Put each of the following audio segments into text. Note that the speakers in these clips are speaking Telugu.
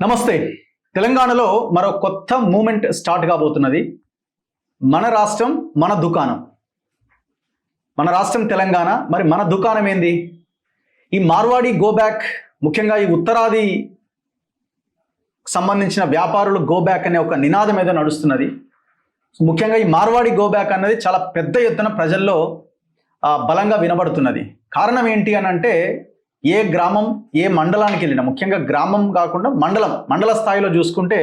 నమస్తే. తెలంగాణలో మరో కొత్త మూమెంట్ స్టార్ట్ కాబోతున్నది. మన రాష్ట్రం మన దుకాణం. మన రాష్ట్రం తెలంగాణ, మరి మన దుకాణం ఏంది? ఈ మార్వాడి గో బ్యాక్, ముఖ్యంగా ఈ ఉత్తరాది సంబంధించిన వ్యాపారులు గో బ్యాక్ అనే ఒక నినాదం ఏదో నడుస్తున్నది. ముఖ్యంగా ఈ మార్వాడి గో బ్యాక్ అన్నది చాలా పెద్ద ఎత్తున ప్రజల్లో బలంగా వినబడుతున్నది. కారణం ఏంటి అని అంటే, ఏ గ్రామం ఏ మండలానికి వెళ్ళినా, ముఖ్యంగా గ్రామం కాకుండా మండల స్థాయిలో చూసుకుంటే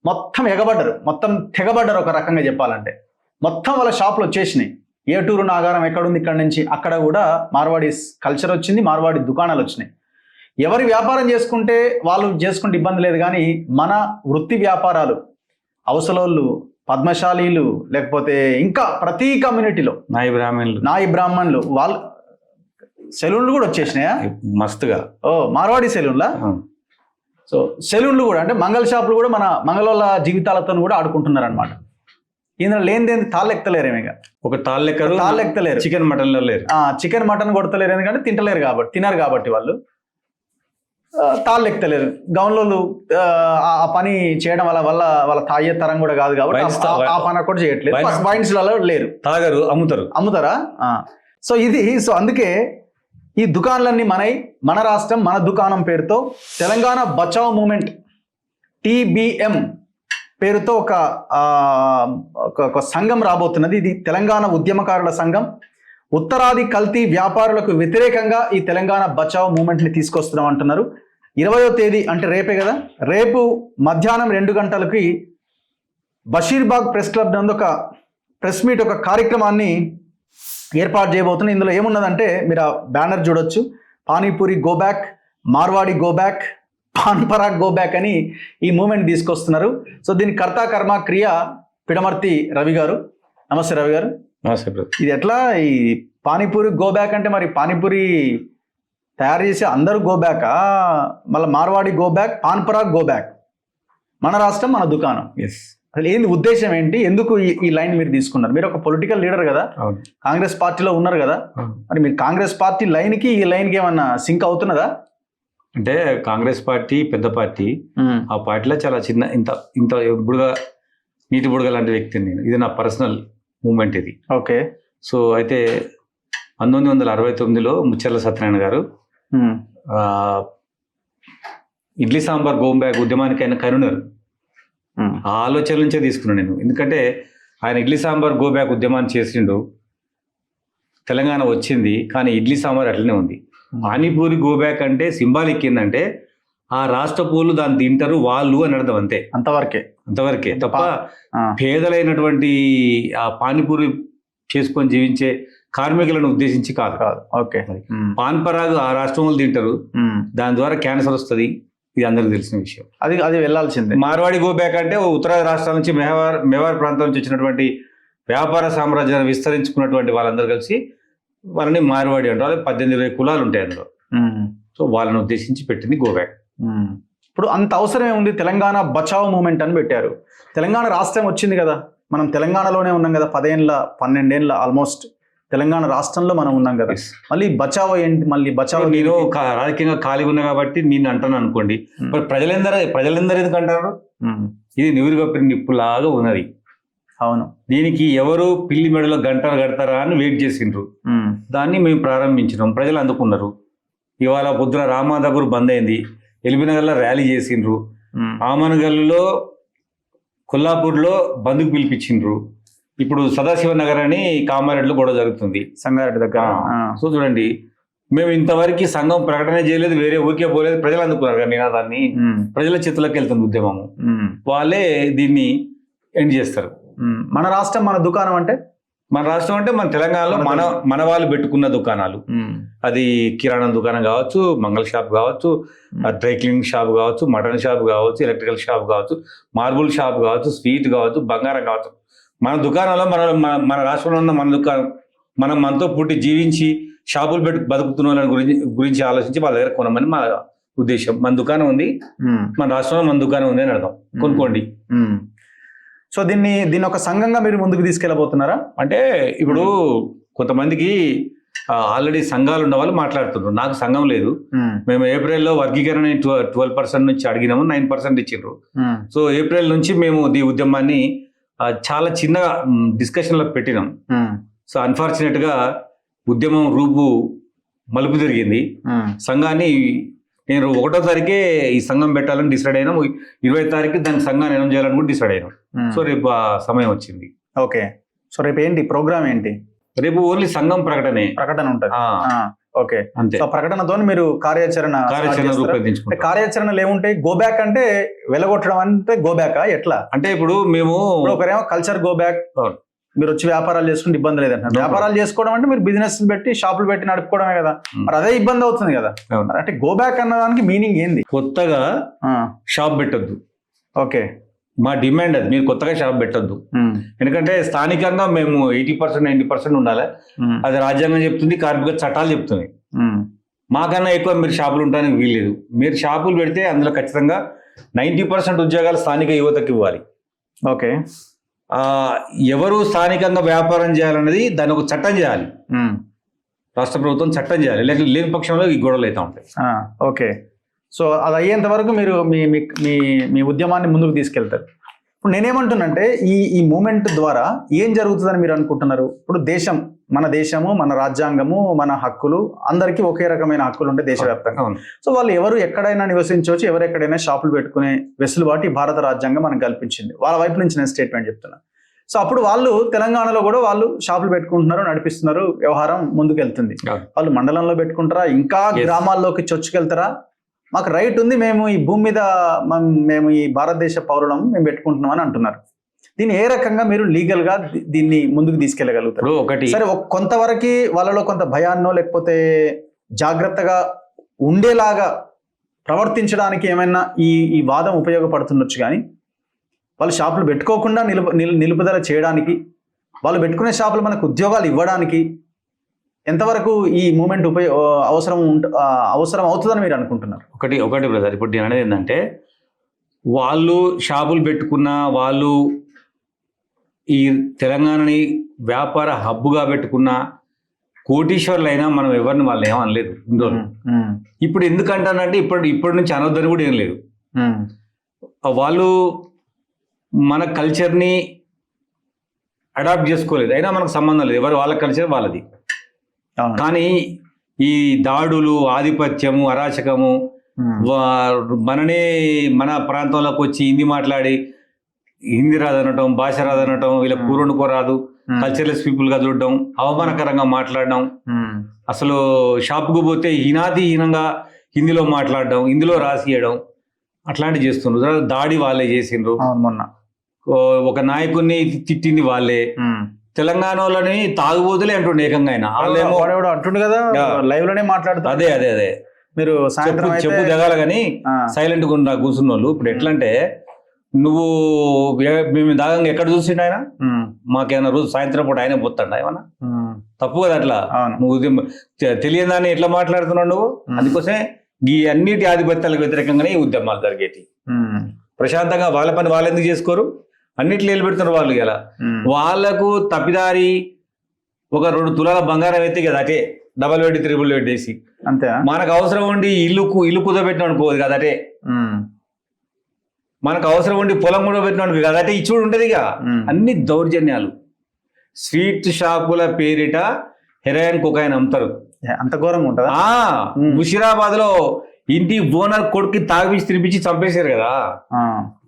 మొత్తం ఎగబడ్డరు, మొత్తం తెగబడ్డరు. ఒక రకంగా చెప్పాలంటే మొత్తం వాళ్ళ షాపులు వచ్చేసినాయి. ఏటూరు నాగారం ఎక్కడుంది, ఇక్కడ నుంచి అక్కడ కూడా మార్వాడి కల్చర్ వచ్చింది, మార్వాడి దుకాణాలు వచ్చినాయి. ఎవరి వ్యాపారం చేసుకుంటే వాళ్ళు చేసుకుంటే ఇబ్బంది లేదు, కానీ మన వృత్తి వ్యాపారాలు, అవసలోళ్ళు, పద్మశాలీలు, లేకపోతే ఇంకా ప్రతి కమ్యూనిటీలో నాయి బ్రాహ్మణులు వాళ్ళు సెలూన్లు కూడా వచ్చేసినాయా మస్తుగా. మార్వాడి సెలూన్లా. సో సెలూన్లు కూడా అంటే మంగళ షాపులు కూడా మన మంగళోళ్ళ జీవితాలతో కూడా ఆడుకుంటున్నారు అనమాట. ఇందులో లేనిదేంది తాళ్ళెక్కలేరేమేగా. ఒక తాళ్ళెక్కలేరు, చికెన్ మటన్ లేరు. చికెన్ మటన్ కొడతలేరు, ఎందుకంటే తినరు కాబట్టి వాళ్ళు తాళ్ళెక్కలేరు. గౌన్లోళ్ళు ఆ పని చేయడం వాళ్ళ తాగే తరం కూడా కాదు కాబట్టి ఆ పని కూడా చేయట్లేదు. వైన్స్లలో లేరు, తాగరు, అమ్ముతారా. సో అందుకే ఈ దుకాణాలన్నీ మన రాష్ట్రం మన దుకాణం పేరుతో తెలంగాణ బచావ్ మూమెంట్ TBM పేరుతో ఒక సంఘం రాబోతున్నది. ఇది తెలంగాణ ఉద్యమకారుల సంఘం. ఉత్తరాది కల్తీ వ్యాపారులకు వ్యతిరేకంగా ఈ తెలంగాణ బచావ్ మూమెంట్ని తీసుకొస్తున్నాం అంటున్నారు. 20వ తేదీ అంటే రేపే కదా, రేపు మధ్యాహ్నం 2 గంటలకి బషీర్బాగ్ ప్రెస్ క్లబ్ నందు ఒక ప్రెస్ మీట్, ఒక కార్యక్రమాన్ని ఏర్పాటు చేయబోతున్నాయి. ఇందులో ఏమున్నదంటే మీరు ఆ బ్యానర్ చూడొచ్చు. Panipuri go back, Marwari go back, Pan Parag go back అని ఈ మూమెంట్ తీసుకొస్తున్నారు. సో దీని కర్త కర్మ క్రియ పిడమర్తి రవి గారు. నమస్తే రవి గారు. నమస్తే. ఇది ఎట్లా ఈ పానీపూరి గో బ్యాక్ అంటే, మరి పానీపూరి తయారు చేసి అందరూ గో బ్యాకా, మళ్ళీ Marwari go back, Pan Parag go back, మన రాష్ట్రం మన దుకాణం. అసలు ఏంది ఉద్దేశం ఏంటి? ఎందుకు ఈ లైన్ మీరు తీసుకున్నారు? మీరు ఒక పొలిటికల్ లీడర్ కదా, కాంగ్రెస్ పార్టీలో ఉన్నారు కదా, మరి మీరు కాంగ్రెస్ పార్టీ లైన్కి ఈ లైన్కి ఏమన్నా సింక్ అవుతున్నదా? అంటే కాంగ్రెస్ పార్టీ పెద్ద పార్టీ, ఆ పార్టీలో చాలా చిన్న ఇంత నీటి బుడగ లాంటి వ్యక్తిని నేను. ఇది నా పర్సనల్ మూమెంట్ ఇది. ఓకే. సో అయితే 1969లో ముచ్చెర్ల సత్యనారాయణ గారు ఇడ్లీ సాంబార్ గో బ్యాక్ ఉద్యమానికి ఆయన కనున్నారు. ఆ ఆలోచన నుంచే తీసుకున్నాను నేను. ఎందుకంటే ఆయన ఇడ్లీ సాంబార్ గో బ్యాక్ ఉద్యమాన్ని చేసిండు, తెలంగాణ వచ్చింది, కానీ ఇడ్లీ సాంబార్ అట్లనే ఉంది. పానీపూరి గో బ్యాక్ అంటే సింబాలిక్ ఏంటంటే ఆ రాష్ట్ర పూలు దాన్ని తింటారు వాళ్ళు అని అర్థం. అంతవరకే తప్ప పేదలైనటువంటి ఆ పానీపూరి చేసుకొని జీవించే కార్మికులను ఉద్దేశించి కాదు. ఓకే. పాన్ పరాగ్ ఆ రాష్ట్రం వాళ్ళు తింటారు, దాని ద్వారా క్యాన్సర్ వస్తుంది, ఇది అందరికి తెలిసిన విషయం. అది వెళ్ళాల్సిందే. మార్వాడి గో బ్యాక్ అంటే ఉత్తరాది రాష్ట్రాల నుంచి మెవార్ ప్రాంతం నుంచి వచ్చినటువంటి వ్యాపార సామ్రాజ్యాన్ని విస్తరించుకున్నటువంటి వాళ్ళందరూ కలిసి వాళ్ళని మార్వాడి అంటారు. 18-20 కులాలు ఉంటాయి అందులో. సో వాళ్ళని ఉద్దేశించి పెట్టింది గో బ్యాక్. ఇప్పుడు అంత అవసరమే ఉంది. తెలంగాణ బచావ్ మూమెంట్ అని పెట్టారు. తెలంగాణ రాష్ట్రం వచ్చింది కదా, మనం తెలంగాణలోనే ఉన్నాం కదా, 12 ఏళ్ళ ఆల్మోస్ట్ తెలంగాణ రాష్ట్రంలో మనం ఉన్నాం కదా. మళ్ళీ బచావ్ ఏంటి? మళ్ళీ బచావ్ నేను రాజకీయంగా ఖాళీగా ఉన్నా కాబట్టి నేను అంటాను అనుకోండి. మరి ప్రజలందరూ ఎందుకు అంటారు? ఇది నివురుగప్పిన నిప్పులాగా ఉన్నది. అవును. దీనికి ఎవరు పిల్లి మెడలో గంటలు కడతారా అని వెయిట్ చేసిండ్రు. దాన్ని మేము ప్రారంభించినాం, ప్రజలు అందుకున్నారు. ఇవాళ పొద్దున రామాదగూరు బంద్ అయింది, ఎల్బీనగర్లో ర్యాలీ చేసిండ్రు, ఆమనగల్లో కొల్లాపూర్లో బంద్కు పిలిపించిండ్రు. ఇప్పుడు సదాశివ నగర్ అని కామారెడ్డిలో గొడవ జరుగుతుంది, సంగారెడ్డి దగ్గర. సో చూడండి, మేము ఇంతవరకు సంఘం ప్రకటన చేయలేదు, వేరే ఊరికే పోలేదు, ప్రజలు అందుకున్నారు కదా నినాదాన్ని. ప్రజల చేతులకు వెళ్తుంది ఉద్యమము, వాళ్ళే దీన్ని ఎండ్ చేస్తారు. మన రాష్ట్రం మన దుకాణం అంటే మన తెలంగాణలో మన వాళ్ళు పెట్టుకున్న దుకాణాలు, అది కిరాణా దుకాణం కావచ్చు, మంగళ షాప్ కావచ్చు, డ్రై క్లీనింగ్ షాప్ కావచ్చు, మటన్ షాప్ కావచ్చు, ఎలక్ట్రికల్ షాప్ కావచ్చు, మార్బుల్ షాప్ కావచ్చు, స్వీట్ కావచ్చు, బంగారం కావచ్చు, మన దుకాణంలో మన రాష్ట్రంలో ఉన్న మన దుకాణం, మనతో పుట్టి జీవించి షాపులు పెట్టి బతుకుతున్న వాళ్ళని గురించి ఆలోచించి వాళ్ళ దగ్గర కొనమని మా ఉద్దేశం. మన దుకాణం ఉంది, మన రాష్ట్రంలో మన దుకాణం ఉంది అని అర్థం, కొనుక్కోండి. సో దీన్ని ఒక సంఘంగా మీరు ముందుకు తీసుకెళ్ళబోతున్నారా? అంటే ఇప్పుడు కొంతమందికి ఆల్రెడీ సంఘాలు ఉన్న వాళ్ళు మాట్లాడుతున్నారు. నాకు సంఘం లేదు. మేము ఏప్రిల్లో వర్గీకరణ 12% నుంచి అడిగినాము, 9% ఇచ్చిండ్రు. సో ఏప్రిల్ నుంచి మేము ఈ ఉద్యమాన్ని చాలా చిన్నగా డిస్కషన్లో పెట్టినాం. సో అన్ఫార్చునేట్ గా ఉద్యమం రూపు మలుపు జరిగింది. సంఘాన్ని నేను 1వ తారీఖే ఈ సంఘం పెట్టాలని డిసైడ్ అయినా, 20వ తారీఖు దానికి సంఘాన్ని అనౌన్స్ చేయాలని కూడా డిసైడ్ అయినాం. సో రేపు ఆ సమయం వచ్చింది. ఓకే. సో రేపు ఏంటి ప్రోగ్రామ్ ఏంటి? రేపు ఓన్లీ సంఘం ప్రకటన ఉంటుంది. ఓకే. అంతే. సో ప్రకటనతో మీరు కార్యాచరణ రూపొందించుకుంటాం. కార్యాచరణలు ఏముంటాయి? గో బ్యాక్ అంటే వెలగొట్టడం అంటే గో బ్యాక్ ఎట్లా అంటే ఇప్పుడు మేము ఒకరేమో కల్చర్ గో బ్యాక్, మీరు వచ్చి వ్యాపారాలు చేసుకుంటే ఇబ్బంది లేదంటారు. వ్యాపారాలు చేసుకోవడం అంటే మీరు బిజినెస్ పెట్టి షాపులు పెట్టి నడుపుకోవడమే కదా, మరి అదే ఇబ్బంది అవుతుంది కదా. అంటే గో బ్యాక్ అన్న దానికి మీనింగ్ ఏంది? కొత్తగా షాప్ పెట్టొద్దు. ఓకే. మా డిమాండ్ అది, మీరు కొత్తగా షాప్ పెట్టొద్దు. ఎందుకంటే స్థానికంగా మేము 80% 90% ఉండాలి. అది రాజ్యాంగం చెప్తుంది, కార్మిక చట్టాలు చెప్తున్నాయి. మాకన్నా ఎక్కువ మీరు షాపులు ఉండడానికి వీల్లేదు. మీరు షాపులు పెడితే అందులో ఖచ్చితంగా 90% ఉద్యోగాలు స్థానిక యువతకు ఇవ్వాలి. ఓకే. ఎవరు స్థానికంగా వ్యాపారం చేయాలన్నది దాన్ని ఒక చట్టం చేయాలి, రాష్ట్ర ప్రభుత్వం చట్టం చేయాలి. లేని పక్షంలో ఈ గొడవలు అవుతా ఉంటాయి. ఓకే. సో అది అయ్యేంత వరకు మీరు మీ మీ ఉద్యమాన్ని ముందుకు తీసుకెళ్తారు. ఇప్పుడు నేనేమంటున్నంటే ఈ మూమెంట్ ద్వారా ఏం జరుగుతుందని మీరు అనుకుంటున్నారు? ఇప్పుడు మన దేశము, మన రాజ్యాంగము, మన హక్కులు, అందరికీ ఒకే రకమైన హక్కులు ఉంటాయి దేశవ్యాప్తంగా. సో వాళ్ళు ఎవరు ఎక్కడైనా నివసించవచ్చు, ఎవరు ఎక్కడైనా షాపులు పెట్టుకునే వెసులుబాటు ఈ భారత రాజ్యాంగం మనకు కల్పించింది. వాళ్ళ వైపు నుంచి నేను స్టేట్మెంట్ చెప్తున్నా. సో అప్పుడు వాళ్ళు తెలంగాణలో కూడా వాళ్ళు షాపులు పెట్టుకుంటున్నారు, నడిపిస్తున్నారు, వ్యవహారం ముందుకెళ్తుంది. వాళ్ళు మండలంలో పెట్టుకుంటారా, ఇంకా గ్రామాల్లోకి చొచ్చుకెళ్తారా? మాకు రైట్ ఉంది, మేము ఈ భూమి మీద మేము ఈ భారతదేశ పౌరులం మేము పెట్టుకుంటున్నాం అని అంటున్నారు. దీన్ని ఏ రకంగా మీరు లీగల్ గా దీన్ని ముందుకు తీసుకెళ్లగలుగుతారు? సరే, కొంతవరకు వాళ్ళలో కొంత భయాన్నో లేకపోతే జాగ్రత్తగా ఉండేలాగా ప్రవర్తించడానికి ఏమైనా ఈ వాదం ఉపయోగపడుతుండొచ్చు. కానీ వాళ్ళు షాపులు పెట్టుకోకుండా నిలుపుదల చేయడానికి, వాళ్ళు పెట్టుకునే షాపులు మనకు ఉద్యోగాలు ఇవ్వడానికి ఎంతవరకు ఈ మూమెంట్ అవసరం అవుతుందని మీరు అనుకుంటున్నారు? ఒకటి బ్రదర్, ఇప్పుడు నేను అనేది ఏంటంటే, వాళ్ళు షాపులు పెట్టుకున్న వాళ్ళు ఈ తెలంగాణని వ్యాపార హబ్బుగా పెట్టుకున్న కోటీశ్వర్లైనా మనం ఎవరిని వాళ్ళు ఏమనలేదు. ఇప్పుడు ఎందుకంటానంటే ఇప్పటి నుంచి అనొద్దని కూడా ఏం లేదు. వాళ్ళు మన కల్చర్ని అడాప్ట్ చేసుకోలేదు, అయినా మనకు సంబంధం లేదు. వాళ్ళ కల్చర్ వాళ్ళది. కానీ ఈ దాడులు, ఆధిపత్యము, అరాచకము, మన ప్రాంతంలోకి వచ్చి హిందీ మాట్లాడి హిందీ రాదనటం, భాష రాదనటం, వీళ్ళ కూరనుకో రాదు, కల్చర్లెస్ పీపుల్ గా చూడడం, అవమానకరంగా మాట్లాడడం, అసలు షాప్కు పోతే హీనంగా హిందీలో మాట్లాడడం, హిందీలో రాసియడం, అట్లాంటివి చేస్తుండ్రు. దాడి వాళ్ళే చేసిండ్రు. మొన్న ఒక నాయకుడిని తిట్టింది వాళ్ళే. తెలంగాణలోని తాగుబోతులే అంటుండే ఏకంగా. ఆయన అంటుండు కదా, లైవ్ లోనే మాట్లాడుతారు. అదే మీరు సాయంత్రం చెప్పు దిగాల కానీ సైలెంట్ గా కూర్చున్న వాళ్ళు. ఇప్పుడు ఎట్లా అంటే, నువ్వు మేము దాగంగా ఎక్కడ చూసిండు ఆయన? మాకేమైనా రోజు సాయంత్రం పూట ఆయన పోతాడు ఏమన్నా? తప్పు కదా అట్లా. నువ్వు తెలియని దాన్ని ఎట్లా మాట్లాడుతున్నావు నువ్వు? అందుకోసమే ఈ అన్నిటి ఆధిపత్యాలకు వ్యతిరేకంగానే ఈ ఉద్యమాలు జరిగేటి. ప్రశాంతంగా వాళ్ళ పని వాళ్ళు ఎందుకు చేసుకోరు? అన్నిట్లు నిలబెడుతున్నారు వాళ్ళు. ఇలా వాళ్ళకు తప్పిదారి ఒక 2 తులాల బంగారం ఎత్తి కదా అటే డబల్ వెడ్డి, త్రిబుల్ వెడ్డి వేసి, అంతే. మనకు అవసరం ఉండి ఇల్లు కుదబెట్టిన అనుకోదు కదా అటే. మనకు అవసరం ఉండి పొలం కూడా పెట్టినాడు కదా అంటే ఇచ్చుడు ఉంటది. ఇక అన్ని దౌర్జన్యాలు. స్వీట్ షాపుల పేరిట హెరాయిన్, కొకాయిన్ అమ్ముతారు. అంత ఘోరంగా ఉంటుందా? ముషిరాబాద్ లో ఇంటి ఓనర్ కొడుకు తాగిపించి తినిపించి చంపేశారు కదా.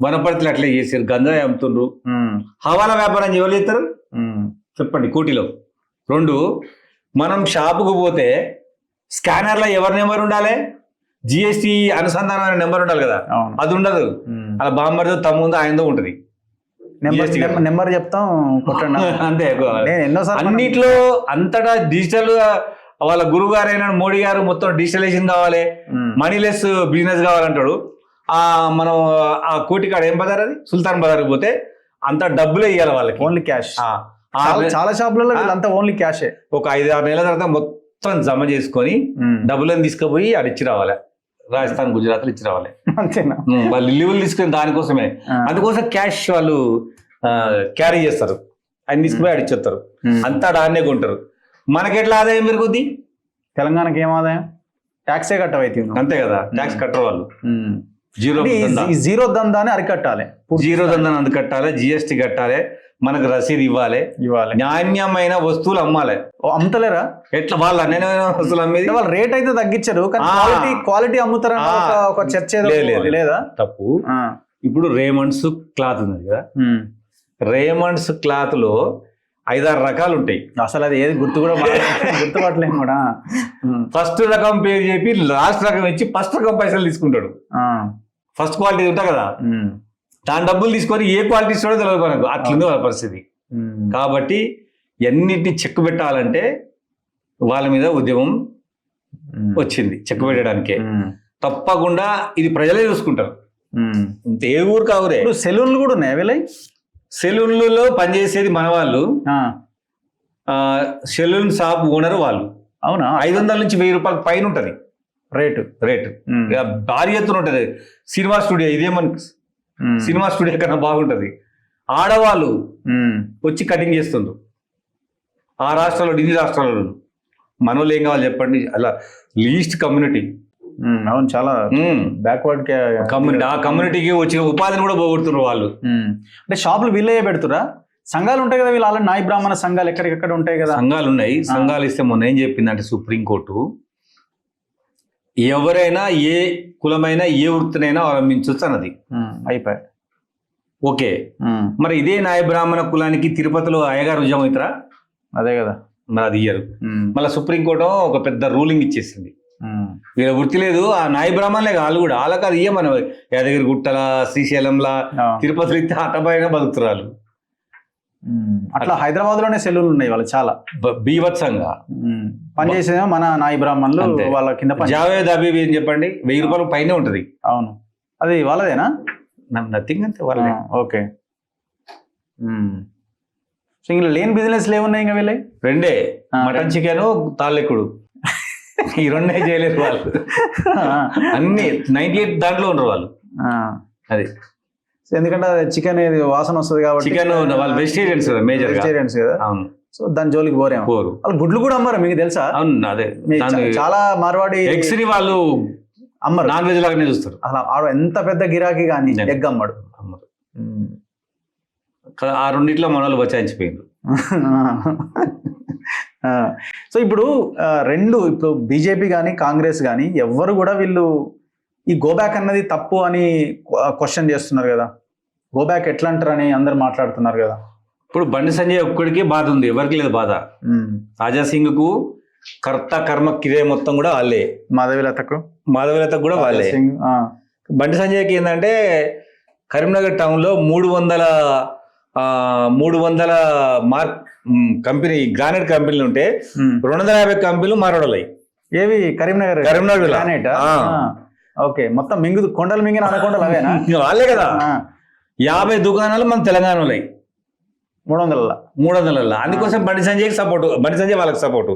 వనపర్తిలో అట్లా చేశారు. గంజాయి అమ్ముతుండ్రు. హవాలా వ్యాపారం చేయలేస్తారు. చెప్పండి. కోటిలో 2 మనం షాపుకు పోతే స్కానర్లో ఎవరి నెంబర్ ఉండాలి? జిఎస్టి అనుసంధానమైన నెంబర్ ఉండాలి కదా, అది ఉండదు. అలా బాంబర్దో తమ్ముందో ఆయనదో ఉంటుంది. నెంబర్ చెప్తాం, కొట్టండి అంతే. అన్నిట్లో అంతటా డిజిటల్. వాళ్ళ గురువు గారు అయినా మోడీ గారు మొత్తం డిజిటలైజేషన్ కావాలి, మనీలెస్ బిజినెస్ కావాలంటాడు. మనం ఆ కోటికాడ ఏం బజార్, అది సుల్తాన్ బజార్కి పోతే అంత డబ్బులే ఇవ్వాలి వాళ్ళకి, ఓన్లీ క్యాష్. చాలా షాపులలో అంతా ఓన్లీ క్యాషే. ఒక 5-6 నెలల తర్వాత మొత్తం జమ చేసుకొని డబ్బులను తీసుకుపోయి ఆడ ఇచ్చి రావాలి. రాజస్థాన్, గుజరాత్ ఇచ్చి రావాలి. అంతేనా? వాళ్ళు లీవులు తీసుకుని దానికోసమే. అందుకోసం క్యాష్ వాళ్ళు క్యారీ చేస్తారు. ఆయన తీసుకుపోయి ఆడిచ్చేస్తారు. అంతా ఆడనే కొంటారు. మనకెట్లా ఆదాయం పెరుగుద్ది? తెలంగాణకి ఏం ఆదాయం? ట్యాక్సే కట్టవైతే అంతే కదా, ట్యాక్స్ కట్టరు వాళ్ళు. జీరో ఈ జీరో దందాన్ని అరికట్టాలి, జీరో దందాన్ని అందుకు కట్టాలి, జిఎస్టీ కట్టాలి, మనకు రసీదు ఇవ్వాలి, నాణ్యమైన వస్తువులు అమ్మాలి. అమ్ముతలేరా? ఎట్లా వాళ్ళ నాణ్యమైన వస్తువులు అమ్మేది? వాళ్ళు రేట్ అయితే తగ్గించారు కానీ క్వాలిటీ అమ్ముతారని ఒక చర్చ లేదా? తప్పు. ఇప్పుడు రేమండ్స్ క్లాత్ ఉంది కదా, రేమండ్స్ క్లాత్ లో 5-6 రకాలు ఉంటాయి. అసలు అది ఏది గుర్తుపట్టలేము కూడా. ఫస్ట్ రకం పేరు చెప్పి లాస్ట్ రకం ఇచ్చి ఫస్ట్ రకం పైసలు తీసుకుంటాడు. ఫస్ట్ క్వాలిటీ ఉంటా కదా, దాని డబ్బులు తీసుకొని ఏ క్వాలిటీ ఇస్తాడో తెలియదు మనకు. అట్లుంది వాళ్ళ పరిస్థితి. కాబట్టి ఎన్నిటిని చెక్కు పెట్టాలంటే వాళ్ళ మీద ఉద్యమం వచ్చింది, చెక్కు పెట్టడానికే. తప్పకుండా ఇది ప్రజలే చూసుకుంటారు, ఏ ఊరు కావురే. సెలూన్లు కూడా ఉన్నాయి వీళ్ళ. సెలూన్లలో పనిచేసేది మన వాళ్ళు, సెలూన్ షాప్ ఓనర్ వాళ్ళు. అవునా? 500 నుంచి 1000 రూపాయల పైన ఉంటది రేటు. భారీ ఎత్తున ఉంటది. సినిమా స్టూడియో ఇదేమని, సినిమా స్టూడియో కన్నా బాగుంటది. ఆడవాళ్ళు వచ్చి కటింగ్ చేస్తుండ్రు ఆ రాష్ట్రాల్లో, ఇన్ని రాష్ట్రాలలో. మనోళ్ళు ఏం కావాలి చెప్పండి? అలా లీస్ట్ కమ్యూనిటీ. అవును, చాలా బ్యాక్వర్డ్ కమ్యూనిటీ. ఆ కమ్యూనిటీకి వచ్చిన ఉపాధిని కూడా పోగొడుతున్నారు వాళ్ళు. అంటే షాపులు వీళ్ళే పెడుతురా? సంఘాలు ఉంటాయి కదా వీళ్ళు, అలా నాయ బ్రాహ్మణ సంఘాలు ఎక్కడికెక్కడ ఉంటాయి కదా. సంఘాలు ఉన్నాయి. సంఘాలు ఇస్తే మొన్న ఏం చెప్పిందంటే సుప్రీంకోర్టు, ఎవరైనా ఏ కులమైనా ఏ వృత్తినైనా అవలంబించవచ్చు అన్నది. అయిపోయి ఓకే. మరి ఇదే నాయ బ్రాహ్మణ కులానికి తిరుపతిలో అయ్యగారు ఉద్యమం అవుతారా? అదే కదా, మరి అది ఇయ్యరు. మళ్ళీ సుప్రీంకోర్టు ఒక పెద్ద రూలింగ్ ఇచ్చేసింది, వీళ్ళ వృత్తి లేదు. ఆ నాయ బ్రాహ్మణులే వాళ్ళు కూడా వాళ్ళకి అది ఇయ్య. మన యాదగిరి గుట్టల, శ్రీశైలంలా, తిరుపతిలో ఇస్తే అటపైన బతుకుతున్నారు. అట్లా హైదరాబాద్ లోనే సెలూన్లు ఉన్నాయి వాళ్ళు చాలా బీభత్సంగా పనిచేసేదేమో మన నాయ బ్రాహ్మణులు. వాళ్ళ కింద జావేద్ హబీబ్ ఏం చెప్పండి, 1000 రూపాయలు పైనే ఉంటది. అవును, అది వాళ్ళదేనా? నథింగ్ అంతే వాళ్ళే. ఓకే. సో ఇంకా లేని బిజినెస్ ఏమున్నాయి ఇంకా వీళ్ళే? రెండే, మటన్ చికెన్, తాళ్ళెక్కుడు. ఈ రెండే చేయలేదు వాళ్ళు. అన్ని 98 దాంట్లో ఉండరు వాళ్ళు. అది ఎందుకంటే చికెన్ వాసన వస్తుంది కాబట్టి. చికెన్ వాళ్ళు వెజిటేరియన్స్ కదా, మేజర్ వెజిటేరియన్స్ కదా. అవును. సో దాని జోలికి పోరేమో. వాళ్ళు గుడ్లు కూడా అమ్మారు, మీకు తెలుసా? అవును, అదే చాలా మార్వాడి ఎగ్స్ ని వాళ్ళు అమ్మరు, నాన్ వెజ్ లాగానే చూస్తారు. అసలు ఎంత పెద్ద గిరాకీ కానీ ఎగ్ అమ్మడు. ఆ రెండిట్లో మన వాళ్ళు బచాయించిపోయింది. సో ఇప్పుడు ఇప్పుడు బీజేపీ కానీ కాంగ్రెస్ కానీ ఎవ్వరు కూడా వీళ్ళు ఈ గోబ్యాక్ అన్నది తప్పు అని క్వశ్చన్ చేస్తున్నారు కదా. గోబ్యాక్ ఎట్లా అంటారని అందరు మాట్లాడుతున్నారు కదా. ఇప్పుడు బండి సంజయ్ ఒక్కడికే బాధ ఉంది, ఎవరికి లేదు బాధ. రాజా సింగ్ కు కర్త కర్మ క్రియ మొత్తం కూడా వాళ్ళే. మాధవీలతకు కూడా వాళ్ళే. బండి సంజయ్కి ఏంటంటే కరీంనగర్ టౌన్ లో 300 మార్క్ కంపెనీ, గ్రానైట్ కంపెనీలు ఉంటే 250 కంపెనీలు మారడలై. ఏవి? కరీంనగర్ గ్రానైట్. ఓకే, మొత్తం కొండలు మింగిన అనకొండలు అవేనా? వాళ్ళే కదా. 50 దుకాణాలు మన తెలంగాణలో 300. అందుకోసం బండి సంజయ్కి సపోర్టు, బండి సంజయ్ వాళ్ళకి సపోర్టు.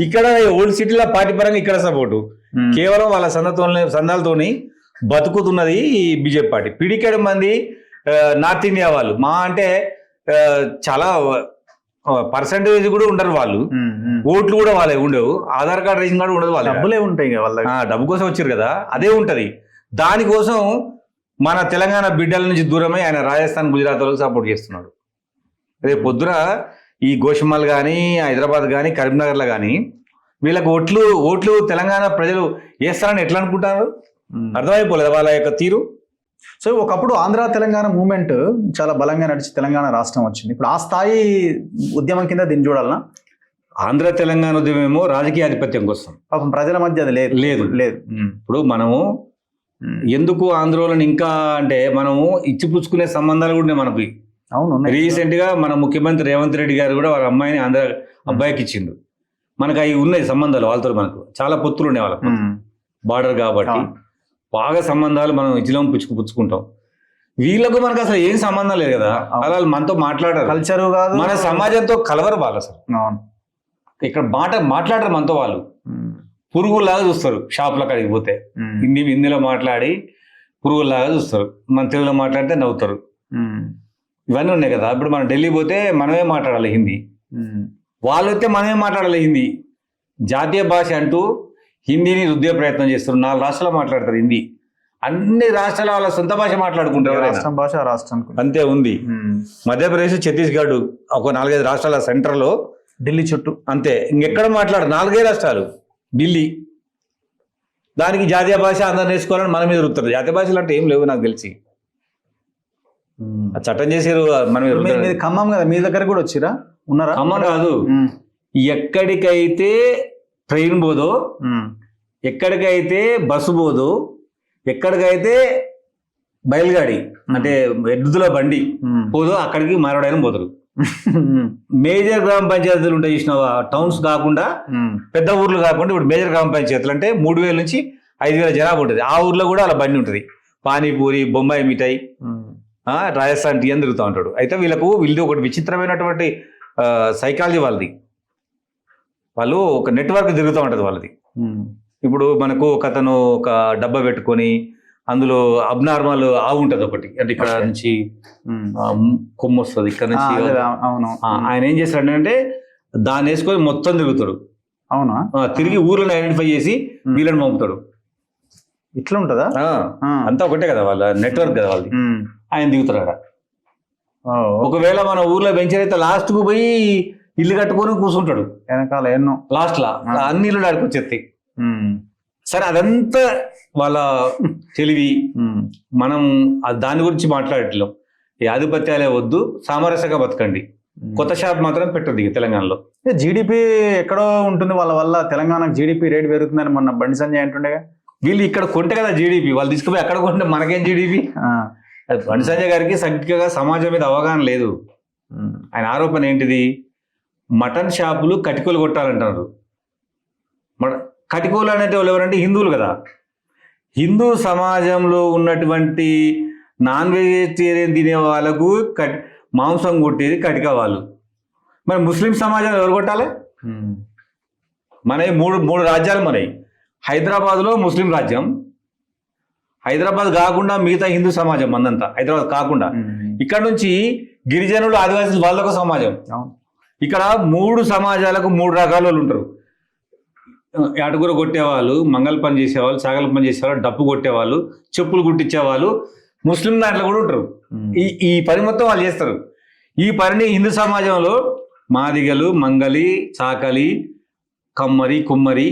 ఇక్కడ ఓల్డ్ సిటీలో పార్టీ పరంగా ఇక్కడ సపోర్టు. కేవలం వాళ్ళ సందాలతోని బతుకుతున్నది ఈ బీజేపీ పార్టీ. పిడికెడు మంది నార్త్ ఇండియా వాళ్ళు, మా అంటే చాలా పర్సంటేజ్ కూడా ఉండరు వాళ్ళు. ఓట్లు కూడా వాళ్ళే ఉండవు, ఆధార్ కార్డు రేషన్ కార్డు ఉండదు. వాళ్ళు డబ్బులే ఉంటాయి వాళ్ళ, డబ్బు కోసం వచ్చారు కదా, అదే ఉంటది. దానికోసం మన తెలంగాణ బిడ్డల నుంచి దూరమై ఆయన రాజస్థాన్, గుజరాత్ వాళ్ళకి సపోర్ట్ చేస్తున్నాడు. రేపు పొద్దున ఈ గోషిమల్ కానీ, హైదరాబాద్ కానీ, కరీంనగర్లో కానీ వీళ్ళకి ఓట్లు తెలంగాణ ప్రజలు వేస్తారని ఎట్లా అనుకుంటారు? అర్థమైపోలేదు వాళ్ళ యొక్క తీరు. సో ఒకప్పుడు ఆంధ్ర తెలంగాణ మూవ్మెంట్ చాలా బలంగా నడిచి తెలంగాణ రాష్ట్రం వచ్చింది. ఇప్పుడు ఆ స్థాయి ఉద్యమం కింద దీన్ని చూడాలనా? ఆంధ్ర తెలంగాణ ఉద్యమం ఏమో రాజకీయ ఆధిపత్యం కోసం, పాపం ప్రజల మధ్య అది లేదు. ఇప్పుడు మనము ఎందుకు ఆంధ్రోళన ఇంకా అంటే మనము ఇచ్చిపుచ్చుకునే సంబంధాలు కూడా మనకి. అవును, రీసెంట్ గా మన ముఖ్యమంత్రి రేవంత్ రెడ్డి గారు కూడా వాళ్ళ అమ్మాయిని ఆంధ్ర అబ్బాయికి ఇచ్చిండు. మనకు అవి ఉన్నాయి సంబంధాలు, వాళ్ళతో మనకు చాలా పొత్తులు ఉన్నాయి వాళ్ళకు, బార్డర్ కాబట్టి బాగా సంబంధాలు మనం ఇచ్చిలో పుచ్చుకుంటాం. వీళ్ళకు మనకు అసలు ఏం సంబంధం లేదు కదా. అలా మనతో మాట్లాడారు, కల్చరు కాదు, మన సమాజంతో కలవరు వాళ్ళు. అసలు ఇక్కడ మాట్లాడరు మనతో. వాళ్ళు పురుగులాగా చూస్తారు. షాప్ల కాడికి పోతే హిందీలో మాట్లాడి పురుగులాగా చూస్తారు, మన తెలుగులో మాట్లాడితే నవ్వుతారు. ఇవన్నీ ఉన్నాయి కదా. ఇప్పుడు మనం ఢిల్లీ పోతే మనమే మాట్లాడాలి హిందీ, వాళ్ళు వస్తే మనమే మాట్లాడాలి హిందీ. జాతీయ భాష అంటూ హిందీని రుద్దే ప్రయత్నం చేస్తారు. 4 రాష్ట్రాలు మాట్లాడతారు హిందీ. అన్ని రాష్ట్రాల వాళ్ళ సొంత భాష మాట్లాడుకుంటారు. రాష్ట్రం భాష రాష్ట్రం అంతే ఉంది. మధ్యప్రదేశ్, ఛత్తీస్గఢ్, ఒక 4-5 రాష్ట్రాల సెంటర్లో, ఢిల్లీ చుట్టూ అంతే. ఇంకెక్కడ మాట్లాడు 4 రాష్ట్రాలు, ఢిల్లీ. దానికి జాతీయ భాష అందరు నేర్చుకోవాలని మన మీద రుతారు. జాతీయ భాషలు అంటే ఏం లేవు నాకు తెలిసి. చట్టం చేసారు మన మీద. మీది ఖమ్మం కదా, మీ దగ్గర కూడా వచ్చిరా? ఉన్నారా? ఖమ్మం కాదు, ఎక్కడికైతే ట్రైన్ పోదో, ఎక్కడికైతే బస్సు పోదో, ఎక్కడికైతే బయలుగాడి అంటే ఎద్దుల బండి పోదో అక్కడికి మార్వాడైన పోతారు. మేజర్ గ్రామ పంచాయతీలు ఉంటాయి చూసినావా, టౌన్స్ కాకుండా, పెద్ద ఊర్లు కాకుండా. ఇప్పుడు మేజర్ గ్రామ పంచాయతీలు అంటే 3,000 నుంచి 5,000 జనాభా ఉంటుంది. ఆ ఊర్లో కూడా అలా బండి ఉంటుంది. పానీపూరి, బొంబాయి మిఠాయి, రాజస్థాన్ టీ అని తిరుగుతూ ఉంటాడు. అయితే వీళ్ళది ఒకటి విచిత్రమైనటువంటి సైకాలజీ వాళ్ళది. వాళ్ళు ఒక నెట్వర్క్ తిరుగుతూ ఉంటుంది వాళ్ళది. ఇప్పుడు మనకు ఒకతను ఒక డబ్బా పెట్టుకొని అందులో అబ్నార్మల్ ఆవు ఉంటుంది ఒకటి, అంటే ఇక్కడ నుంచి కొమ్ము వస్తుంది, ఇక్కడ నుంచి. ఆయన ఏం చేస్తాడంటే దాన్ని వేసుకొని మొత్తం తిరుగుతాడు. అవునా? తిరిగి ఊర్లను ఐడెంటిఫై చేసి వీళ్ళని పంపుతాడు. ఇట్లా ఉంటుందా? అంతా ఒకటే కదా, వాళ్ళ నెట్వర్క్ కదా వాళ్ళది. ఆయన దిగుతాడు అక్కడ. ఒకవేళ మన ఊర్లో వెంచర్ అయితే లాస్ట్ కు పోయి ఇల్లు కట్టుకొని కూర్చుంటాడు వెనకాల. ఎన్నో లాస్ట్ లా అన్ని ఇల్లు ఆడికి వచ్చేస్తాయి. సరే, అదంతా వాళ్ళ తెలివి. మనం దాని గురించి మాట్లాడట్లేం. ఈ ఆధిపత్యాలే వద్దు, సామరస్యంగా బతకండి. కొత్త షాప్ మాత్రం పెట్టదు తెలంగాణలో. జీడిపి ఎక్కడో ఉంటుంది వాళ్ళ వల్ల, తెలంగాణకు జీడిపి రేట్ పెరుగుతుందని మొన్న బండి సంజయ్ అంటుండేగా. వీళ్ళు ఇక్కడ కొంటే కదా జీడిపి, వాళ్ళు తీసుకుపోయి అక్కడ కొంటే మనకేం జీడిపి. బండి సంజయ్ గారికి సరిగ్గా సమాజం మీద అవగాహన లేదు. ఆయన ఆరోపణ ఏంటిది, మటన్ షాపులు కటికోలు కొట్టాలంటారు. కటికోలు అనేది వాళ్ళు ఎవరంటే హిందువులు కదా. హిందూ సమాజంలో ఉన్నటువంటి నాన్ వెజిటేరియన్ తినే వాళ్ళకు మాంసం కొట్టేది కటిక వాళ్ళు. మరి ముస్లిం సమాజం ఎవరు కొట్టాలి? మన మూడు రాజ్యాలు మనవి. హైదరాబాద్లో ముస్లిం రాజ్యం, హైదరాబాద్ కాకుండా మిగతా హిందూ సమాజం మందంతా, హైదరాబాద్ కాకుండా. ఇక్కడ నుంచి గిరిజనులు, ఆదివాసీలు వాళ్ళొక సమాజం. ఇక్కడ 3 సమాజాలకు 3 రకాల వాళ్ళు ఉంటారు. అటుగుర కొట్టేవాళ్ళు, మంగళ పని చేసేవాళ్ళు, సాగల పని చేసేవాళ్ళు, డప్పు కొట్టేవాళ్ళు, చెప్పులు కుట్టించేవాళ్ళు, ముస్లిం దాంట్లో కూడా ఉంటారు. ఈ పని మొత్తం వాళ్ళు చేస్తారు. ఈ పనిని హిందూ సమాజంలో మాదిగలు, మంగలి, చాకలి, కమ్మరి, కుమ్మరి,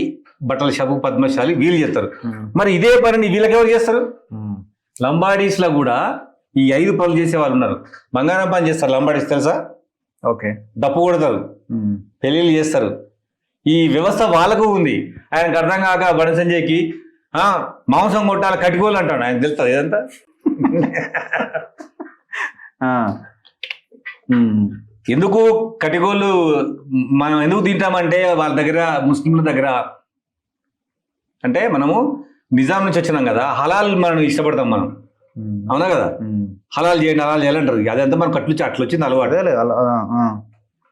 బట్టల షాపు, పద్మశాలి వీళ్ళు చేస్తారు. మరి ఇదే పనిని వీళ్ళకి ఎవరు చేస్తారు? లంబాడీస్ లో కూడా ఈ 5 పనులు చేసే వాళ్ళు ఉన్నారు. బంగారం పని చేస్తారు లంబాడీస్, తెలుసా? ఓకే. డప్పు కొడతారు, పెళ్ళిళ్ళు చేస్తారు. ఈ వ్యవస్థ వాళ్ళకు ఉంది. ఆయనకు అర్థం కాక బండి సంజయ్కి మాంసం కొట్టాలి కటికోలు అంటాడు. ఆయన తెలుస్తుంది ఇదంతా. ఎందుకు కటికోళ్ళు మనం ఎందుకు తింటామంటే, వాళ్ళ దగ్గర ముస్లింల దగ్గర అంటే మనము నిజాం నుంచి వచ్చినాం కదా, హలాల్ మనం ఇష్టపడతాం మనం, అవునా కదా? హలాల్ చేయండి, హలాల్ చేయాలంటారు. అదంతా మనం కట్లుచ్చి అట్లా వచ్చింది అలవాటు.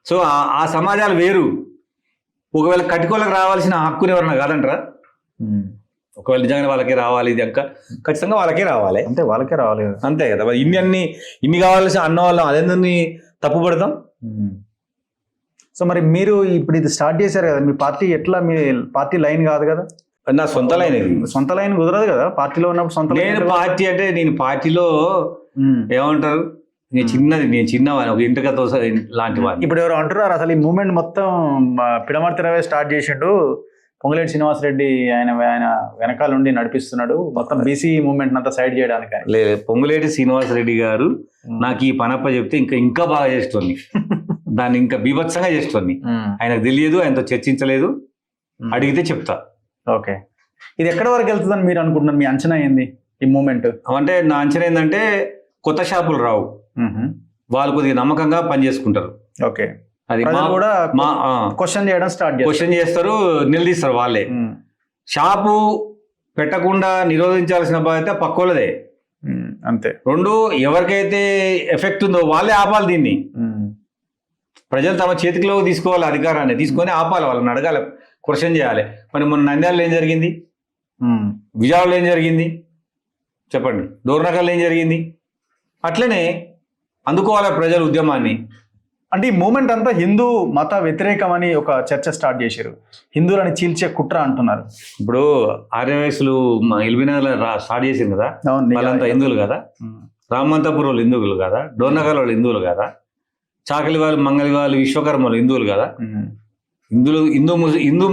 సో ఆ సమాజాలు వేరు. ఒకవేళ కటికోళ్ళకి రావాల్సిన హక్కుని ఎవరన్నా కాదంటారా? ఒకవేళ నిజంగా వాళ్ళకే రావాలి, ఇది అంక ఖచ్చితంగా వాళ్ళకే రావాలి. అంటే వాళ్ళకే రావాలి, అంతే కదా. ఇన్ని కావాల్సిన అన్న వాళ్ళం అదేందని తప్పుపడతాం. సో మరి మీరు ఇప్పుడు ఇది స్టార్ట్ చేశారు కదా, మీ పార్టీ ఎట్లా? మీ పార్టీ లైన్ కాదు కదా, నా సొంత లైన్. ఇది సొంత లైన్ కుదరదు కదా పార్టీలో ఉన్నప్పుడు. సొంత పార్టీ అంటే నేను పార్టీలో ఏమంటారు, నేను చిన్నవాడిని, ఒక ఇంటికతో లాంటి వాడిని. ఇప్పుడు ఎవరు అంటున్నారు అసలు ఈ మూమెంట్ మొత్తం పిడమర్తి రవే స్టార్ట్ చేసిండు, పొంగులేటి శ్రీనివాసరెడ్డి ఆయన వెనకాల నుండి నడిపిస్తున్నాడు, మొత్తం బీసీ మూమెంట్ అంతా సైడ్ చేయడానికి. లేదు, పొంగులేటి శ్రీనివాసరెడ్డి గారు నాకు ఈ పనప్ప చెప్తే ఇంకా బాగా చేస్తుంది. దాన్ని ఇంకా బీభత్సంగా చేస్తుంది. ఆయనకు తెలియదు, ఆయనతో చర్చించలేదు, అడిగితే చెప్తా. ఓకే, ఇది ఎక్కడి వరకు వెళ్తుందని మీరు అనుకుంటున్నారు? మీ అంచనా ఏంది ఈ మూమెంట్? అంటే నా అంచనా ఏంటంటే కొత్త షాపులు రావు, వాళ్ళు కొద్దిగా నమ్మకంగా పనిచేసుకుంటారు. ఓకే, అది కూడా క్వశ్చన్ చేయడం క్వశ్చన్ చేస్తారు, నిలదీస్తారు వాళ్ళే. షాపు పెట్టకుండా నిరోధించాల్సిన బాధ్యత పక్కోళ్ళదే. అంతే. 2, ఎవరికైతే ఎఫెక్ట్ ఉందో వాళ్ళే ఆపాలి దీన్ని. ప్రజలు తమ చేతిలో తీసుకోవాలి అధికారాన్ని, తీసుకొని ఆపాలి, వాళ్ళని అడగాలి, క్వశ్చన్ చేయాలి. మరి మొన్న నంద్యాలలో ఏం జరిగింది, విజయవాడలో ఏం జరిగింది చెప్పండి, డోర్నగర్లో ఏం జరిగింది? అట్లనే అందుకోవాలి ప్రజలు ఉద్యమాన్ని. అంటే ఈ మూమెంట్ అంతా హిందూ మత వ్యతిరేకం అని ఒక చర్చ స్టార్ట్ చేశారు. హిందువులని చీల్చే కుట్ర అంటున్నారు. ఇప్పుడు ఆర్యవయసులు ఎల్బినగర్ స్టార్ట్ చేసింది కదా, అవును, వాళ్ళంతా హిందువులు కదా, రామంతపూర్ వాళ్ళు హిందువులు కదా, డోర్నగర్ వాళ్ళు హిందువులు కదా, చాకలి వాళ్ళు మంగళి వాళ్ళు విశ్వకర్మలు హిందువులు కదా.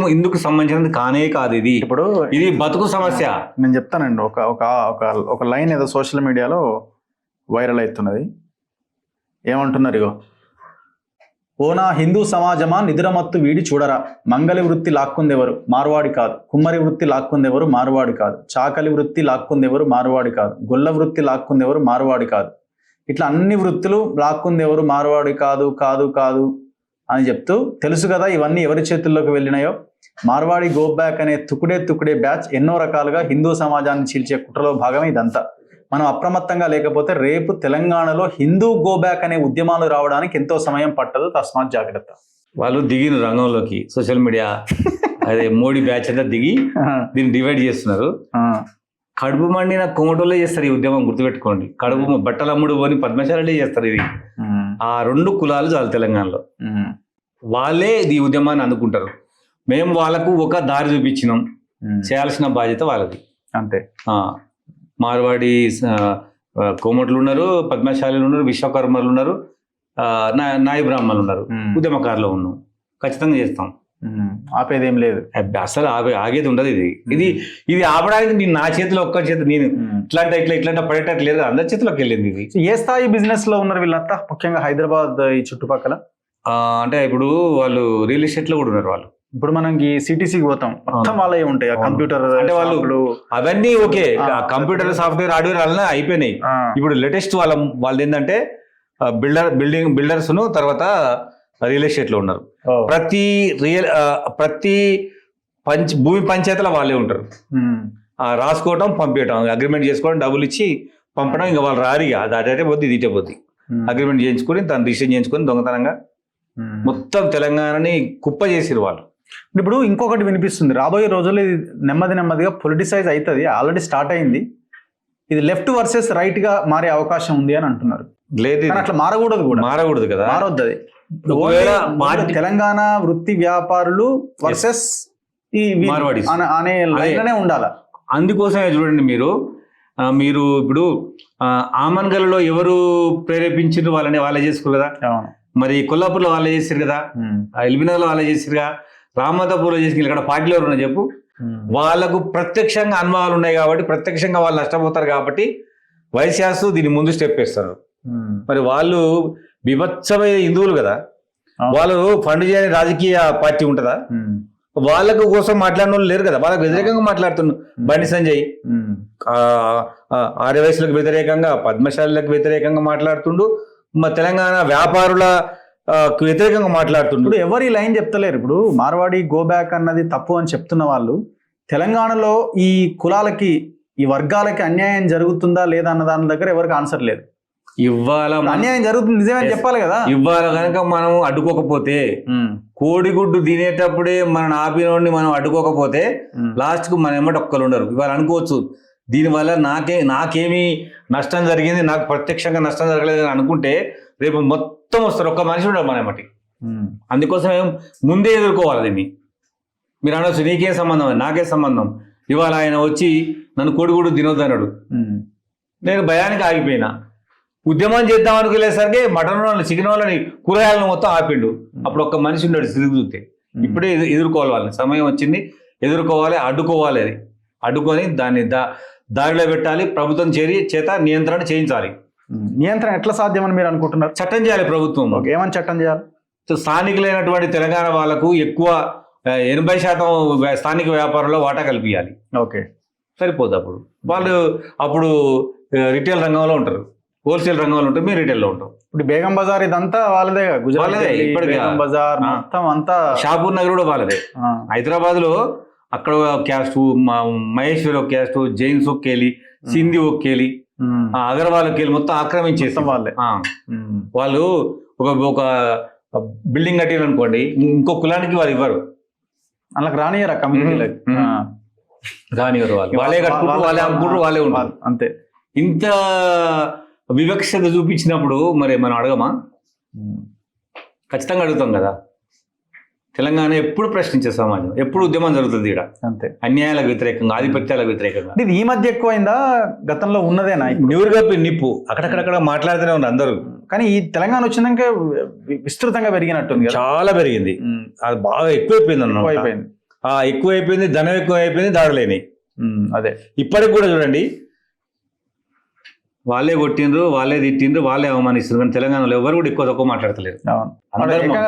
హిందూకు సంబంధించినది కానే కాదు ఇది. ఇప్పుడు ఇది బతుకు సమస్య. నేను చెప్తానండి, ఒక ఒక ఒక ఒక లైన్ ఏదో సోషల్ మీడియాలో వైరల్ అవుతున్నది. ఏమంటున్నారు? ఇగో, ఓనా హిందూ సమాజమా నిద్రమత్తు వీడి చూడరా, మంగళి వృత్తి లాక్కుందెవరు మార్వాడి కాదు, కుమ్మరి వృత్తి లాక్కుందెవరు మార్వాడి కాదు, చాకలి వృత్తి లాక్కుందెవరు మార్వాడి కాదు, గొల్ల వృత్తి లాక్కుందెవరు మార్వాడి కాదు, ఇట్లా అన్ని వృత్తులు లాక్కుందెవరు మార్వాడి కాదు కాదు కాదు అని చెప్తూ, తెలుసు కదా ఇవన్నీ ఎవరి చేతుల్లోకి వెళ్ళినాయో. మార్వాడి గో బ్యాక్ అనే తుకుడే బ్యాచ్ ఎన్నో రకాలుగా హిందూ సమాజాన్ని చీల్చే కుట్రలో భాగమే ఇదంతా. మనం అప్రమత్తంగా లేకపోతే రేపు తెలంగాణలో హిందూ గో బ్యాక్ అనే ఉద్యమాలు రావడానికి ఎంతో సమయం పట్టదు. తస్మాత్ జాగ్రత్త. వాళ్ళు దిగిన రంగంలోకి సోషల్ మీడియా అదే మోడీ బ్యాచ్ అంతా దిగి దీన్ని డివైడ్ చేస్తున్నారు. కడుపు మండిన కోమటోళ్ళే చేస్తారు ఈ ఉద్యమం, గుర్తుపెట్టుకోండి. కడుపు బట్టల అమ్ముడు పోని పద్మశాలే చేస్తారు ఇది. ఆ రెండు కులాలు చాలు తెలంగాణలో, వాళ్ళే ఈ ఉద్యమాన్ని అందుకుంటారు. మేము వాళ్ళకు ఒక దారి చూపించినాం, చేయాల్సిన బాధ్యత వాళ్ళది అంతే. మార్వాడి కోమట్లు ఉన్నారు, పద్మశాలీలు ఉన్నారు, విశ్వకర్మలు ఉన్నారు, నాయ బ్రాహ్మణులు ఉన్నారు, ఉద్యమకారులు ఉన్నాం. ఖచ్చితంగా చేస్తాం, ఆపేదేం లేదు. అసలు ఆగేది ఉండదు. ఇది ఆపడానికి నేను నా చేతిలో ఒక్క చేతి నేను ఇట్లాంటి పడేటట్టు లేదు, అందరి చేతిలోకి వెళ్ళింది ఇది. ఏ స్థాయి బిజినెస్ లో ఉన్నారు వీళ్ళంతా, ముఖ్యంగా హైదరాబాద్ ఈ చుట్టుపక్కల? అంటే ఇప్పుడు వాళ్ళు రియల్ ఎస్టేట్ లో కూడా ఉన్నారు వాళ్ళు. ఇప్పుడు మనకి సిటీసీకి పోతాం, మొత్తం వాళ్ళే ఉంటాయి. కంప్యూటర్ అంటే వాళ్ళు అవన్నీ ఓకే, కంప్యూటర్ సాఫ్ట్వేర్ హార్డ్వేర్ వల్ల అయిపోయినాయి. ఇప్పుడు లేటెస్ట్ వాళ్ళది ఏంటంటే బిల్డర్స్ ను తర్వాత రియల్ ఎస్టేట్ లో ఉన్నారు. ప్రతి భూమి పంచాయతీలో వాళ్ళే ఉంటారు. రాసుకోవటం, పంపించడం, అగ్రిమెంట్ చేసుకోవడం, డబ్బులు ఇచ్చి పంపడం. ఇంకా వాళ్ళు రారిగా అదే పోద్ది ఇదే పోద్ది. అగ్రిమెంట్ చేయించుకొని దాన్ని రిజిస్టర్ చేయించుకొని దొంగతనంగా మొత్తం తెలంగాణని కుప్ప చేసిరు వాళ్ళు. ఇప్పుడు ఇంకొకటి వినిపిస్తుంది, రాబోయే రోజుల్లో ఇది నెమ్మదిగా పొలిటిసైజ్ అవుతుంది, ఆల్రెడీ స్టార్ట్ అయింది. ఇది లెఫ్ట్ వర్సెస్ రైట్ గా మారే అవకాశం ఉంది అని అంటున్నారు. లేదు, అట్లా మారకూడదు కదా, మారొద్దు అది. తెలంగాణ వృత్తి వ్యాపారులు వర్సెస్ ఈ మార్వాడి అనే లైన్లోనే ఉండాలి. అందుకోసమే చూడండి, మీరు ఇప్పుడు ఆమన్గల్లో ఎవరు ప్రేరేపించారు వాళ్ళే చేసుకోరు కదా. మరి కొల్లాపూర్లో వాళ్ళే చేశారు కదా, ఎల్బినగర్లో వాళ్ళే చేశారుగా, రామంతపూర్లో చేసి ఇక్కడ పార్టీలో ఎవరున్నా చెప్పు. వాళ్ళకు ప్రత్యక్షంగా అనుభవాలు ఉన్నాయి కాబట్టి, ప్రత్యక్షంగా వాళ్ళు నష్టపోతారు కాబట్టి వైశ్యాసు దీన్ని ముందు స్టెప్ వేస్తారు. మరి వాళ్ళు విభత్సమైన హిందువులు కదా, వాళ్ళు ఫండ్ చేయని రాజకీయ పార్టీ ఉంటుందా? వాళ్ళకు కోసం మాట్లాడిన వాళ్ళు లేరు కదా, వాళ్ళకు వ్యతిరేకంగా మాట్లాడుతున్నారు. బండి సంజయ్ ఆర్యవయసులకు వ్యతిరేకంగా, పద్మశాలకు వ్యతిరేకంగా మాట్లాడుతుండు, మా తెలంగాణ వ్యాపారుల వ్యతిరేకంగా మాట్లాడుతుండు. ఇప్పుడు ఎవరు ఈ లైన్ చెప్తలేరు. ఇప్పుడు మార్వాడి గో బ్యాక్ అన్నది తప్పు అని చెప్తున్న వాళ్ళు, తెలంగాణలో ఈ కులాలకి ఈ వర్గాలకి అన్యాయం జరుగుతుందా లేదా అన్న దాని దగ్గర ఎవరికి ఆన్సర్ లేదు. ఇవాళ అన్యాయం జరుగుతుంది నిజమని చెప్పాలి కదా. ఇవాళ కనుక మనం అడ్డుకోకపోతే, కోడిగుడ్డు తినేటప్పుడే మనం ఆపినోడిని మనం అడ్డుకోకపోతే లాస్ట్ కు మన ఎమ్మటి ఒక్కరు ఉండరు. ఇవాళ అనుకోవచ్చు దీనివల్ల నాకేమీ నష్టం జరిగింది, నాకు ప్రత్యక్షంగా నష్టం జరగలేదు అని అనుకుంటే రేపు మొత్తం వస్తారు, ఒక్క మనిషి ఉండరు మన ఎమ్మటి. అందుకోసం ముందే ఎదుర్కోవాలి దీన్ని. మీరు అనవచ్చు నీకేం సంబంధం, నాకే సంబంధం. ఇవాళ ఆయన వచ్చి నన్ను కోడిగుడ్డు తినొద్దు అన్నాడు, నేను భయానికి ఆగిపోయినా. ఉద్యమం చేద్దాం అనుకునేసరికి మటన్ వాళ్ళని, చికెన్ వాళ్ళని, కూరగాయలను మొత్తం ఆపిండు. అప్పుడు ఒక్క మనిషి ఉన్నాడు తిరిగి చూస్తే. ఇప్పుడే ఎదుర్కోవాలి వాళ్ళని, సమయం వచ్చింది, ఎదుర్కోవాలి, అడ్డుకోవాలి. అది అడ్డుకొని దాన్ని దారిలో పెట్టాలి. ప్రభుత్వం చేత నియంత్రణ చేయించాలి. నియంత్రణ ఎట్లా సాధ్యమని మీరు అనుకుంటున్నారు? చట్టం చేయాలి ప్రభుత్వం. ఏమని చట్టం చేయాలి? స్థానికులైనటువంటి తెలంగాణ వాళ్ళకు ఎక్కువ 80% స్థానిక వ్యాపారంలో వాటా కల్పించాలి. ఓకే, సరిపోదు. అప్పుడు రిటైల్ రంగంలో ఉంటారు, హోల్సేల్ రంగంలో ఉంటారు, మీరు రిటైల్లో ఉంటాం. ఇప్పుడు బేగం బజార్ ఇదంతా వాళ్ళదే, గుజరాత్ బేగం బజార్ మొత్తం అంతా, షాపూర్ నగర్ కూడా వాళ్ళదే. హైదరాబాద్ లో అక్కడ క్యాస్ట్, మహేశ్వరి ఒక క్యాస్ట్, జైన్స్ ఒక కేలి, సింధి ఒక కేలి, అగర్వాల్ కేలి మొత్తం ఆక్రమించేస్తాం వాళ్ళే. వాళ్ళు ఒక బిల్డింగ్ కట్టిరు అనుకోండి, ఇంకో కులానికి వాళ్ళు ఇవ్వరు, అలా రానియరు కమ్యూనిటీలకు, రానియరు. వాళ్ళే కట్టుకుంటారు, వాళ్ళే అమ్ముకుంటారు, వాళ్ళే ఉంటారు. అంతే. ఇంత వివక్షత చూపించినప్పుడు మరి మనం అడగమా? ఖచ్చితంగా అడుగుతాం కదా. తెలంగాణ ఎప్పుడు ప్రశ్నించే సమాజం, ఎప్పుడు ఉద్యమం జరుగుతుంది ఇక్కడ, అంతే. అన్యాయాలకు వ్యతిరేకంగా, ఆధిపత్యాలకు వ్యతిరేకంగా. ఇది ఈ మధ్య ఎక్కువైందా, గతంలో ఉన్నదేనా ఇప్పుడు? న్యూరుగా నిప్పు అక్కడక్కడక్కడ మాట్లాడుతూనే ఉన్నారు అందరూ. కానీ ఈ తెలంగాణ వచ్చినాక విస్తృతంగా పెరిగినట్టుంది కదా. చాలా పెరిగింది, అది బాగా ఎక్కువైపోయింది అన్నమాట. అయిపోయింది, ఎక్కువైపోయింది, ధనం ఎక్కువైపోయింది, దాడులేని. అదే ఇప్పటికి కూడా చూడండి, వాళ్ళే కొట్టిండ్రు, వాళ్ళే తిట్టిండ్రు, వాళ్ళే అవమానిస్తున్నారు. కానీ తెలంగాణలో ఎవరు కూడా ఎక్కువ తక్కువ మాట్లాడతలేరు.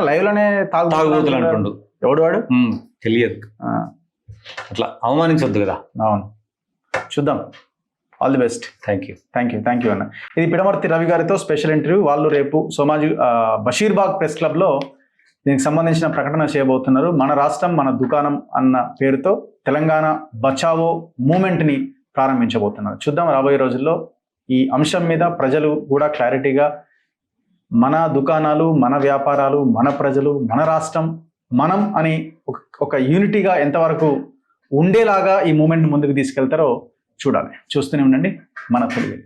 లైవ్ లోనే తాగుబోతులు అంటుండు. ఎవడు వాడు తెలియదు. అట్లా అవమానించొద్దు కదా. అవును, చూద్దాం. All the best. Thank you అన్న. ఇది పిడమర్తి రవి గారితో స్పెషల్ ఇంటర్వ్యూ. వాళ్ళు రేపు బషీర్బాగ్ ప్రెస్ క్లబ్లో దీనికి సంబంధించిన ప్రకటన చేయబోతున్నారు. మన రాష్ట్రం మన దుకాణం అన్న పేరుతో తెలంగాణ బచావో మూమెంట్ని ప్రారంభించబోతున్నారు. చూద్దాం రాబోయే రోజుల్లో ఈ అంశం మీద ప్రజలు కూడా క్లారిటీగా మన దుకాణాలు, మన వ్యాపారాలు, మన ప్రజలు, మన రాష్ట్రం, మనం అని ఒక యూనిటీగా ఎంతవరకు ఉండేలాగా ఈ మూమెంట్ ముందుకు తీసుకెళ్తారో చూడాలి. చూస్తూనే ఉండండి మన తెలుగు.